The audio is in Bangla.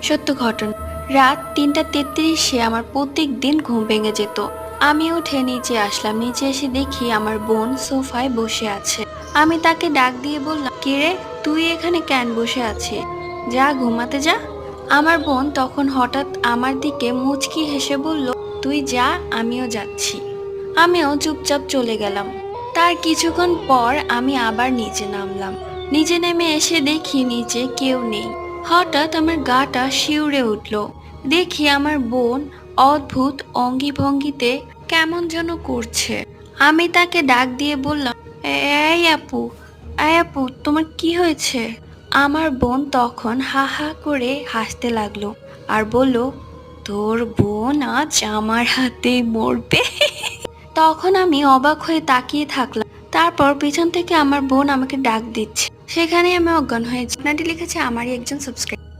সত্য ঘটনা। রাত ৩:৩৩-এ আমার প্রত্যেক দিন ঘুম ভেঙে যেত। আমি উঠে নিচে আসলাম। নিচে এসে দেখি আমার বোন সোফায় বসে আছে। আমি তাকে ডাক দিয়ে বললাম, কিরে, তুই এখানে কেন বসে আছিস? যা ঘুমাতে যা। আমার বোন তখন হঠাৎ আমার দিকে মুচকি হেসে বলল, তুই যা, আমিও যাচ্ছি। আমিও চুপচাপ চলে গেলাম। তার কিছুক্ষণ পর আমি আবার নিচে নামলাম। নিচে নেমে এসে দেখি নিচে কেউ নেই। হঠাৎ আমার গাটা শিউরে উঠল। দেখি আমার বোন অদ্ভুত অঙ্গি ভঙ্গিতে কেমন যেন করছে। আমি তাকে ডাক দিয়ে বললাম, এই আপু, এই আপু, তোমার কি হয়েছে? আমার বোন তখন হা হা করে হাসতে লাগলো আর বলল, তোর বোন আজ আমার হাতে মরবে। তখন আমি অবাক হয়ে তাকিয়ে থাকলাম। তারপর পিছন থেকে আমার বোন আমাকে ডাক দিচ্ছে। সেখানে আমি অজ্ঞান হয়েছি। আপনাটি লিখেছে আমারই একজন সাবস্ক্রাইব।